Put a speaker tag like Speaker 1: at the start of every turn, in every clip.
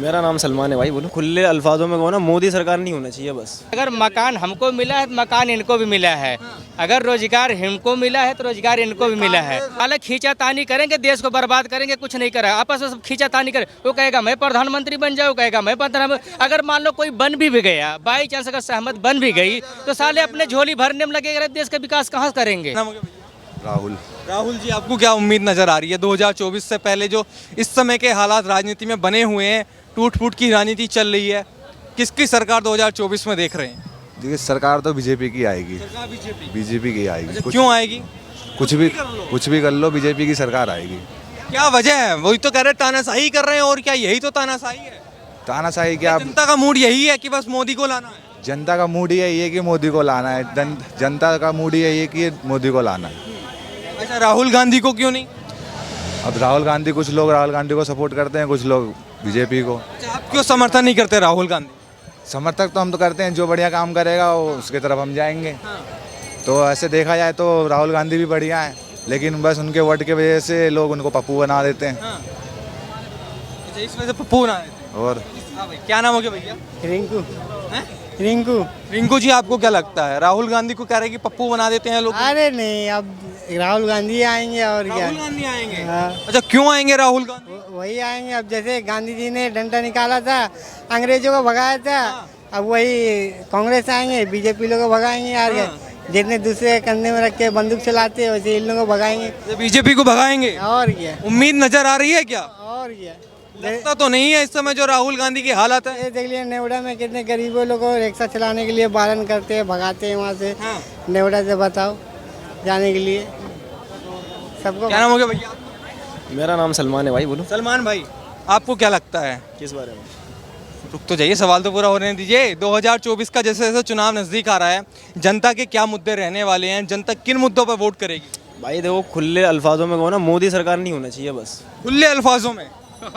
Speaker 1: मेरा नाम सलमान है भाई। बोलो खुले अल्फाजों में कहो ना, मोदी सरकार नहीं होना चाहिए बस।
Speaker 2: अगर मकान हमको मिला है तो मकान इनको भी मिला है। अगर रोजगार हमको मिला है तो रोजगार इनको भी मिला है। अलग खींचातानी करेंगे, देश को बर्बाद करेंगे, कुछ नहीं करेगा। आपस में सब खींचातानी करे, वो कहेगा मैं प्रधानमंत्री बन जाऊँ, कहेगा मैं प्रधानमंत्री। अगर मान लो कोई बन भी गया, बाई चांस अगर सहमत बन भी गई, तो साले अपने झोली भरने में लगेगा, देश का विकास कहाँ करेंगे।
Speaker 3: राहुल जी, आपको क्या उम्मीद नजर आ रही है 2024 से पहले? जो इस समय के हालात राजनीति में बने हुए हैं, टूट फूट की राजनीति चल रही है, किसकी सरकार 2024 में देख रहे हैं?
Speaker 4: देखिए, सरकार तो बीजेपी की आएगी। बीजेपी की आएगी।
Speaker 3: अच्छा, क्यों आएगी?
Speaker 4: कुछ भी कर लो, बीजेपी की सरकार आएगी।
Speaker 3: क्या वजह है? वही तो कह रहे तानाशाही कर रहे हैं, और क्या यही तो तानाशाही है?
Speaker 4: तानाशाही क्या?
Speaker 3: जनता का मूड यही है कि बस मोदी को लाना है।
Speaker 4: जनता का मूड ही यही है कि मोदी को लाना है। जनता का मूड ही यही है कि मोदी को लाना है।
Speaker 3: अच्छा, राहुल गांधी को क्यों नहीं?
Speaker 4: अब राहुल गांधी, कुछ लोग राहुल गांधी को सपोर्ट करते हैं, कुछ लोग बीजेपी को।
Speaker 3: अच्छा, आप क्यों समर्थन नहीं करते राहुल गांधी?
Speaker 4: समर्थक तो हम तो करते हैं, जो बढ़िया काम करेगा वो उसकी तरफ हम जाएंगे। तो ऐसे देखा जाए तो राहुल गांधी भी बढ़िया है, लेकिन बस उनके वोट की वजह से लोग उनको पप्पू बना देते हैं।
Speaker 3: अच्छा, इस वजह से पप्पू बना देते हैं।
Speaker 4: और
Speaker 3: क्या नाम हो गया भैया?
Speaker 2: रिंकू।
Speaker 3: रिंकू। रिंकू जी, आपको क्या लगता है? राहुल गांधी को कह रहे हैं कि पप्पू बना देते हैं लोग।
Speaker 2: अरे नहीं, अब राहुल गांधी आएंगे और क्या।
Speaker 3: राहुल गांधी आएंगे?
Speaker 2: हाँ।
Speaker 3: अच्छा, क्यों आएंगे राहुल गांधी?
Speaker 2: वही आएंगे। अब जैसे गांधी जी ने डंडा निकाला था, अंग्रेजों को भगाया था, अब वही कांग्रेस आएंगे, बीजेपी लोगों को भगाएंगे यार। जितने दूसरे कंधे में रख के बंदूक चलाते हैं, वैसे इन लोगों को भगाएंगे।
Speaker 3: बीजेपी को भगाएंगे?
Speaker 2: और क्या
Speaker 3: उम्मीद नजर आ रही है क्या?
Speaker 2: और क्या।
Speaker 3: लगता तो नहीं है इस समय जो राहुल गांधी की हालत है।
Speaker 2: ये देख लिया, नेवड़ा में कितने गरीबों लोगों को रिक्शा चलाने के लिए बारण करते हैं, भगाते हैं वहाँ से। नेवड़ा से बताओ जाने के लिए सबको।
Speaker 3: क्या नाम हो गया भैया?
Speaker 1: मेरा नाम सलमान है भाई। बोलो
Speaker 3: सलमान भाई, आपको क्या लगता है?
Speaker 1: किस बारे में?
Speaker 3: रुक तो जाइए, सवाल तो पूरा होने दीजिए। 2024 का जैसे जैसे चुनाव नजदीक आ रहा है, जनता के क्या मुद्दे रहने वाले हैं? जनता किन मुद्दों पर वोट करेगी?
Speaker 1: भाई देखो, खुले अल्फाजों में कहो ना, मोदी सरकार नहीं होना चाहिए बस।
Speaker 3: खुले अल्फाजों में?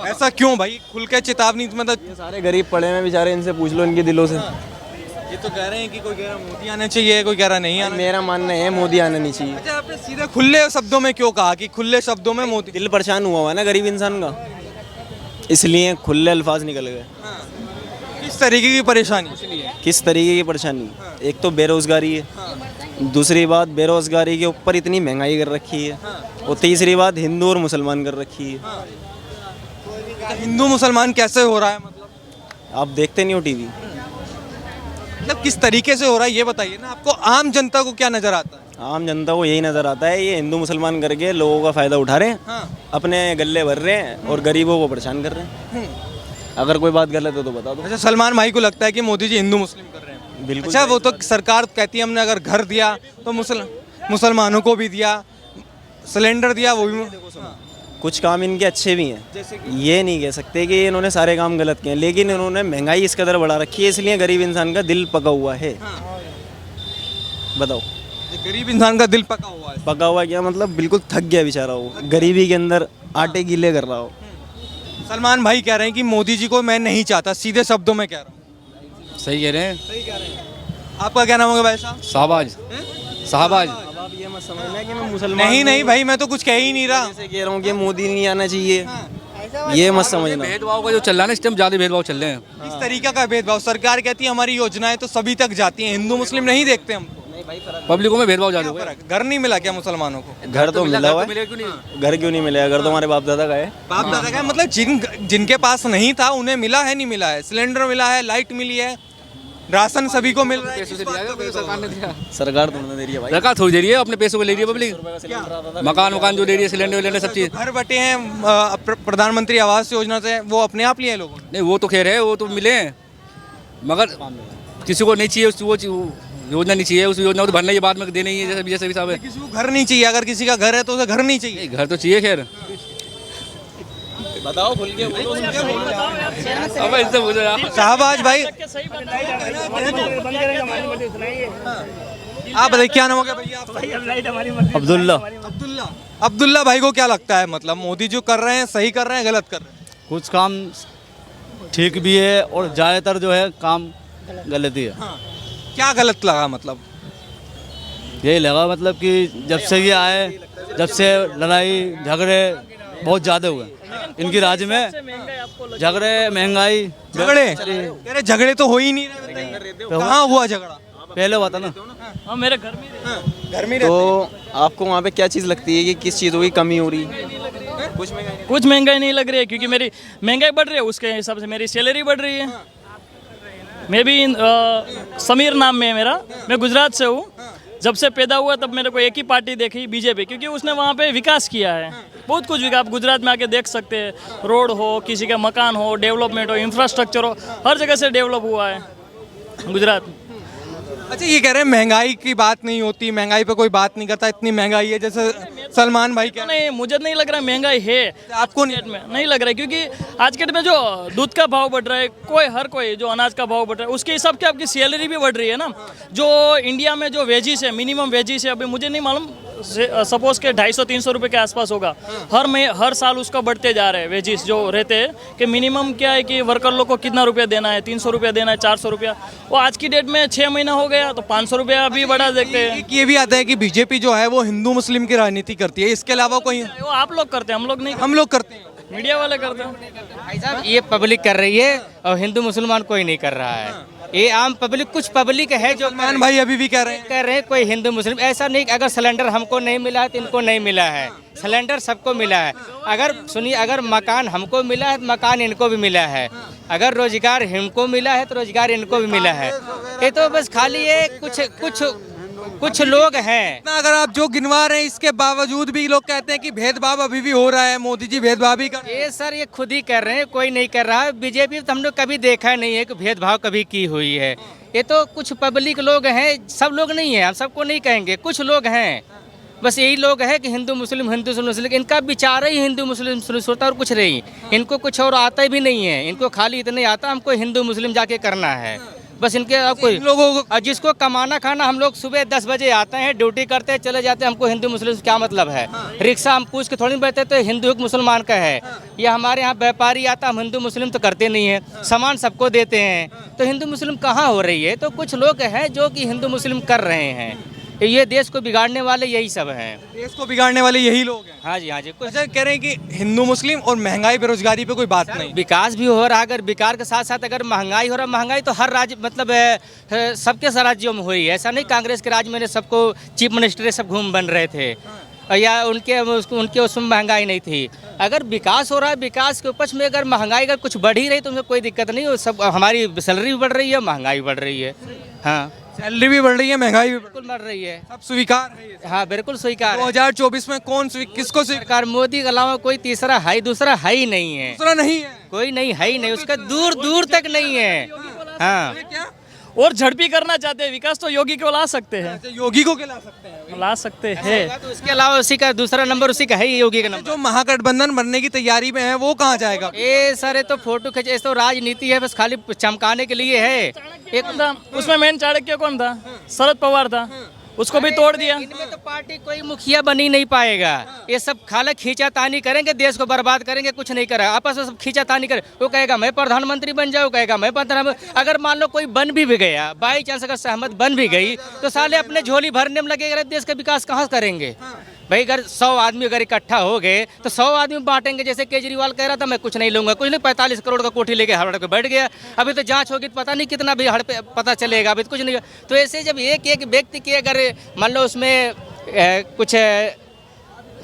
Speaker 3: ऐसा क्यों भाई? खुल के चेतावनी मतलब।
Speaker 1: ये सारे गरीब पड़े हैं बेचारे, इनसे पूछ लो इनके दिलों से।
Speaker 3: ये तो कह रहे हैं कि कोई कह रहा मोदी आना चाहिए, कोई कह रहा नहीं आना।
Speaker 1: मेरा मानना है मोदी आना नहीं चाहिए।
Speaker 3: अच्छा, आपने सीधे खुले शब्दों में क्यों कहा कि खुले शब्दों में मोदी?
Speaker 1: दिल परेशान हुआ है ना गरीब इंसान का, इसलिए खुले अल्फाज निकल गए।
Speaker 3: किस तरीके की परेशानी?
Speaker 1: किस तरीके की परेशानी? एक तो बेरोजगारी है, दूसरी बात बेरोजगारी के ऊपर इतनी महंगाई कर रखी है, और तीसरी बात हिंदू और मुसलमान कर रखी है।
Speaker 3: हिंदू मुसलमान कैसे हो रहा है मतलब?
Speaker 1: आप देखते नहीं हो टीवी?
Speaker 3: मतलब किस तरीके से हो रहा है ये बताइए ना। आपको आम जनता को क्या नजर आता है?
Speaker 1: आम जनता को यही नज़र आता है, ये हिंदू मुसलमान करके लोगों का फ़ायदा उठा रहे हैं, अपने गले भर रहे हैं और गरीबों को परेशान कर रहे हैं। अगर कोई बात गलत है तो बता दो।
Speaker 3: अच्छा, सलमान भाई को लगता है कि मोदी जी हिंदू मुस्लिम कर रहे हैं?
Speaker 1: बिल्कुल।
Speaker 3: अच्छा, वो तो सरकार कहती है हमने अगर घर दिया तो मुसलमानों को भी दिया, सिलेंडर दिया वो भी।
Speaker 1: कुछ काम इनके अच्छे भी हैं, ये नहीं कह सकते कि इन्होंने सारे काम गलत किए हैं, लेकिन इन्होंने महंगाई इस कदर बढ़ा रखी है, इसलिए गरीब इंसान का दिल पका हुआ है। बताओ,
Speaker 3: गरीब इंसान का दिल पका हुआ है?
Speaker 1: पका हुआ क्या मतलब? बिल्कुल थक गया बेचारा, वो गरीबी के अंदर आटे गीले कर रहा हो।
Speaker 3: सलमान भाई कह रहे हैं कि मोदी जी को मैं नहीं चाहता, सीधे शब्दों में कह रहा हूँ।
Speaker 5: सही कह रहे हैं।
Speaker 3: आपका क्या नाम होगा भाई साहब?
Speaker 5: शाहबाज। शाहबाज।
Speaker 1: अब आप ये मत समझना कि मैं मुसलमान
Speaker 3: नहीं भाई, मैं तो कुछ कह ही नहीं रहा।
Speaker 1: जैसे कह रहा हूँ कि मोदी नहीं आना चाहिए, ये मत समझना।
Speaker 5: भेदभाव का जो चल रहा है ना, इस टाइम ज्यादा भेदभाव चल रहे हैं।
Speaker 3: इस तरीका का भेदभाव सरकार कहती है हमारी योजनाएं तो सभी तक जाती हैं, हिंदू मुस्लिम नहीं देखते हम।
Speaker 5: पब्लिकों में भेदभाव ज्यादा हो गया।
Speaker 3: घर नहीं मिला क्या मुसलमानों को?
Speaker 1: घर तो मिला हुआ है। घर क्यों नहीं मिलेगा? घर तो हमारे बाप दादा का है।
Speaker 3: बाप दादा का है, मतलब जिनके पास नहीं था उन्हें मिला है, नहीं मिला है? सिलेंडर मिला है, लाइट मिली है, राशन सभी को मिल रहा है।
Speaker 5: सरकार ने दिया।
Speaker 1: सरकार तो नहीं दे रही है भाई।
Speaker 5: सरकार थोड़ी दे रही है, अपने पैसों को ले रही है पब्लिक। मकान जो दे रही है, सिलेंडर विलेंडर सब चीज।
Speaker 3: घर बटे हैं प्रधानमंत्री आवास योजना से, वो अपने आप लिए हैं लोगों ने।
Speaker 5: नहीं, वो तो खैर है, वो तो मिले हैं, मगर किसी को नहीं चाहिए वो योजना नहीं चाहिए। उस योजना को तो भरना ही बाद में देना ही है, जैसे भी साहब है।
Speaker 3: किसी को घर नहीं चाहिए, अगर किसी का घर है तो उसे घर नहीं चाहिए।
Speaker 5: घर तो चाहिए खैर।
Speaker 1: बताओ खुल के बोलो।
Speaker 5: अब इससे पूछो यार।
Speaker 3: शाहबाज भाई, आप बताइए क्या नाम हो गया भैया आपका?
Speaker 1: अब्दुल्ला।
Speaker 3: अब्दुल्ला भाई को क्या लगता है, मतलब मोदी जो कर रहे हैं सही कर रहे हैं, गलत कर रहे हैं?
Speaker 6: कुछ काम ठीक भी है और ज़्यादातर जो है काम गलत ही है।
Speaker 3: क्या गलत लगा मतलब?
Speaker 6: यही लगा मतलब कि जब से ये आए, जब से लड़ाई झगड़े बहुत ज़्यादा हुए इनकी राज्य में। झगड़े, महंगाई,
Speaker 3: झगड़े कह रहे झगड़े तो हो ही नहीं रहे, कहाँ हुआ झगड़ा?
Speaker 6: पहले हुआ था ना।
Speaker 2: हाँ मेरे घर में
Speaker 3: घर में
Speaker 1: तो आपको वहाँ पे क्या चीज़ लगती है कि किस चीज़ों की कमी हो रही है?
Speaker 2: कुछ महंगाई नहीं लग रही है, क्योंकि मेरी महंगाई बढ़ रही है, उसके हिसाब से मेरी सैलरी बढ़ रही है। मैं भी समीर नाम में है मेरा, मैं गुजरात से हूँ। जब से पैदा हुआ तब मेरे को एक ही पार्टी देखी, बीजेपी, क्योंकि उसने वहाँ पे विकास किया है, बहुत कुछ विकास। आप गुजरात में आके देख सकते हैं, रोड हो, किसी का मकान हो, डेवलपमेंट हो, इंफ्रास्ट्रक्चर हो, हर जगह से डेवलप हुआ है गुजरात में।
Speaker 3: अच्छा, ये कह रहे हैं महंगाई की बात नहीं होती, महंगाई पे कोई बात नहीं करता, इतनी महंगाई है, जैसे सलमान भाई कह रहे
Speaker 2: नहीं, मुझे नहीं लग रहा महंगाई है
Speaker 3: आपको
Speaker 2: डेट में, नहीं लग रहा है, क्योंकि आज के डेट में जो दूध का भाव बढ़ रहा है, हर कोई जो अनाज का भाव बढ़ रहा है, उसके हिसाब से आपकी सैलरी भी बढ़ रही है ना। जो इंडिया में जो वेजिस है, मिनिमम वेजिस है, अभी मुझे नहीं मालूम, सपोज के 250-300 रुपये के आसपास होगा। हर साल उसका बढ़ते जा रहे हैं वेजिस जो रहते हैं, कि मिनिमम क्या है कि वर्कर लोग को कितना रुपया देना है, 300 रुपया देना है, 400 रुपया। वो आज की डेट में 6 महीना हो गया तो 500 रुपया अभी बढ़ा देखते हैं।
Speaker 3: हैं। ये भी आता है कि बीजेपी जो है वो हिंदू मुस्लिम की राजनीति करती है, इसके अलावा कोई
Speaker 2: वो आप लोग करते हैं, हम लोग नहीं,
Speaker 3: हम लोग करते हैं।
Speaker 2: मीडिया वाले करते हैं।
Speaker 7: भाई साहब, ये पब्लिक कर रही है और हिंदू मुसलमान कोई नहीं कर रहा है। ये आम पब्लिक, कुछ पब्लिक है जो
Speaker 3: सलमान भाई अभी भी कह रहे हैं
Speaker 7: कर रहे हैं, कोई हिंदू मुस्लिम ऐसा नहीं। अगर सिलेंडर हमको नहीं मिला है तो इनको नहीं मिला है, सिलेंडर सबको मिला है। अगर सुनिए, अगर मकान हमको मिला है तो मकान इनको भी मिला है। अगर रोजगार हमको मिला है तो रोजगार इनको भी मिला है। ये तो बस खाली ये कुछ लोग हैं।
Speaker 3: इतना अगर आप जो गिनवा रहे हैं, इसके बावजूद भी लोग कहते हैं कि भेदभाव अभी भी हो रहा है, मोदी जी भेदभाव भी कर।
Speaker 7: ये सर, ये खुद ही कर रहे हैं, कोई नहीं कर रहा है। बीजेपी तो हमने कभी देखा नहीं है कि भेदभाव कभी की हुई है। ये तो कुछ पब्लिक लोग हैं, सब लोग नहीं है, हम सबको नहीं कहेंगे, कुछ लोग हैं। बस यही लोग हैं कि हिंदू मुस्लिम, इनका विचार ही हिंदू मुस्लिम होता और कुछ नहीं। इनको कुछ और आता भी नहीं है, इनको खाली इतने आता हमको हिंदू मुस्लिम जाके करना है बस। इनके अब कोई
Speaker 3: लोगों को
Speaker 7: और जिसको कमाना खाना, हम लोग सुबह 10 बजे आते हैं, ड्यूटी करते हैं, चले जाते हैं, हमको हिंदू मुस्लिम से क्या मतलब है। रिक्शा हम पूछ के थोड़ी बैठते तो हिंदू मुसलमान का है। या हमारे यहाँ व्यापारी आता, हम हिंदू मुस्लिम तो करते नहीं है, सामान सबको देते हैं, तो हिंदू मुस्लिम कहाँ हो रही है। तो कुछ लोग हैं जो कि हिंदू मुस्लिम कर रहे हैं, ये देश को बिगाड़ने वाले यही सब हैं।
Speaker 3: देश को बिगाड़ने वाले यही लोग हैं।
Speaker 7: हाँ जी, हाँ जी। कुछ
Speaker 3: अच्छा, कह रहे हैं कि हिंदू मुस्लिम और महंगाई बेरोजगारी पे कोई बात नहीं।
Speaker 7: विकास भी हो रहा है, अगर विकास के साथ साथ अगर महंगाई हो रहा है, महंगाई तो हर राज्य मतलब सबके राज्यों में हुई है। ऐसा नहीं कांग्रेस के राज्य में सबको चीफ मिनिस्टर सब घूम बन रहे थे या उनके उसमें महंगाई नहीं थी। अगर विकास हो रहा है, विकास के उपज में अगर महंगाई अगर कुछ बढ़ ही रही तो उसमें कोई दिक्कत नहीं हो। सब हमारी सैलरी भी बढ़ रही है, महंगाई बढ़ रही है। हाँ,
Speaker 3: सैलरी भी बढ़ रही है, महंगाई भी
Speaker 7: बिल्कुल बढ़ रही है।
Speaker 3: सब स्वीकार है ये।
Speaker 7: हाँ, बिल्कुल स्वीकार है।
Speaker 3: 2024 में कौन किसको स्वीकार?
Speaker 7: सरकार मोदी के अलावा कोई तीसरा है, दूसरा है ही नहीं है,
Speaker 3: दूसरा नहीं है,
Speaker 7: कोई नहीं है ही नहीं, उसका दूर दूर तक नहीं है। हाँ,
Speaker 3: क्या
Speaker 2: और झड़पी करना चाहते हैं विकास, तो योगी को ला सकते हैं,
Speaker 3: योगी को खिला सकते हैं?
Speaker 2: ला सकते हैं।
Speaker 7: तो उसके अलावा उसी का दूसरा नंबर उसी का है ही, योगी का नंबर।
Speaker 3: जो महागठबंधन बनने की तैयारी में है वो कहाँ जाएगा?
Speaker 7: ये सारे तो फोटो खींचे, तो राजनीति है, बस खाली चमकाने के लिए है।
Speaker 2: एक था उसमें मेन चाणक्य कौन था? शरद पवार था, उसको भी तोड़ दिया।
Speaker 7: इनमें तो पार्टी कोई मुखिया बनी नहीं पाएगा। ये सब खाली खींचातानी करेंगे, देश को बर्बाद करेंगे, कुछ नहीं करेगा। आपस में सब खींचातानी करे, वो कहेगा मैं प्रधानमंत्री बन जाऊँ, कहेगा मैं प्रधानमंत्री। अगर मान लो कोई बन भी गया, बाई चांस अगर सहमत बन भी गई, तो साले अपने झोली भरने में लगेगा, देश का विकास कहाँ करेंगे भाई? अगर 100 आदमी अगर इकट्ठा हो गए तो 100 आदमी बांटेंगे। जैसे केजरीवाल कह रहा था मैं कुछ नहीं लूंगा, कुछ नहीं, 45 करोड़ का कोठी लेके हड़ पे बैठ गया। अभी तो जांच होगी तो पता नहीं कितना भी हड़ पे पता चलेगा, अभी तो कुछ नहीं। तो ऐसे जब एक एक व्यक्ति की अगर मान लो उसमें कुछ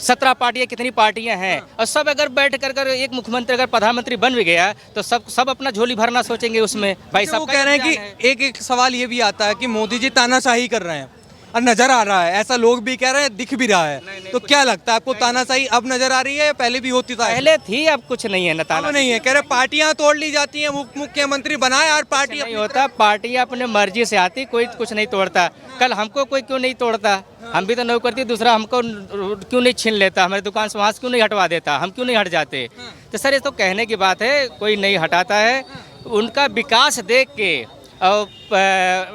Speaker 7: 17 पार्टियां, कितनी पार्टियां हैं, और सब अगर बैठ कर एक मुख्यमंत्री अगर प्रधानमंत्री बन भी गया तो सब अपना झोली भरना सोचेंगे उसमें भाई।
Speaker 3: वो
Speaker 7: सब
Speaker 3: कह रहे हैं कि एक सवाल ये भी आता है कि मोदी जी तानाशाही कर रहे हैं और नजर आ रहा है, ऐसा लोग भी कह रहे हैं, दिख भी रहा है। तो क्या लगता है आपको, तानाशाही अब नजर आ रही है या पहले भी होती था?
Speaker 7: पहले थी, अब कुछ नहीं है,
Speaker 3: अब नहीं है। कह रहे पार्टियां तोड़ ली जाती हैं, मुख्यमंत्री बनाए और पार्टी
Speaker 7: नहीं होता। पार्टी अपने मर्जी से आती, कोई कुछ नहीं तोड़ता। कल हमको कोई क्यों नहीं तोड़ता? हम भी तो नौकर थी, दूसरा हमको क्यों नहीं छीन लेता? हमारी दुकान से वहाँ से क्यों नहीं हटवा देता? हम क्यों नहीं हट जाते? तो सर ये तो कहने की बात है, कोई नहीं हटाता है। उनका विकास देख के और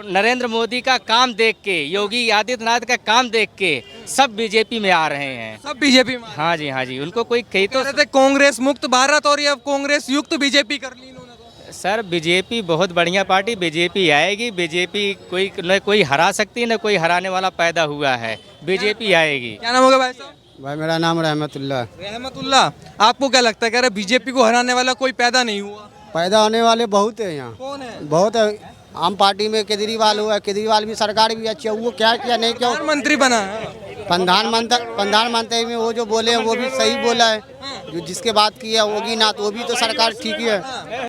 Speaker 7: नरेंद्र मोदी का काम देख के, योगी आदित्यनाथ का काम देख के सब बीजेपी में आ रहे हैं।
Speaker 3: सब बीजेपी में?
Speaker 7: हाँ जी, हाँ जी। उनको कोई कही तो
Speaker 3: कांग्रेस मुक्त भारत और ये कांग्रेस युक्त बीजेपी कर ली इन्होंने तो।
Speaker 7: सर बीजेपी बहुत बढ़िया पार्टी, बीजेपी आएगी। बीजेपी कोई न कोई हरा सकती है, न कोई हराने वाला पैदा हुआ है। बीजेपी आएगी।
Speaker 3: क्या नाम होगा भाई साहब?
Speaker 8: भाई मेरा नाम रहमतुल्लाह।
Speaker 3: रहमतुल्ला, आपको क्या लगता है कि अरे बीजेपी को हराने वाला कोई पैदा नहीं हुआ?
Speaker 8: पैदा होने वाले बहुत है यहाँ,
Speaker 3: कौन है?
Speaker 8: बहुत है। आम पार्टी में केजरीवाल हुआ, केजरीवाल भी सरकार भी अच्छी है, वो क्या किया नहीं किया।
Speaker 3: प्रधानमंत्री बना है।
Speaker 8: प्रधानमंत्री में वो जो बोले हैं वो भी सही बोला है, जो जिसके बात की है होगी ना, तो वो भी तो सरकार ठीक ही है।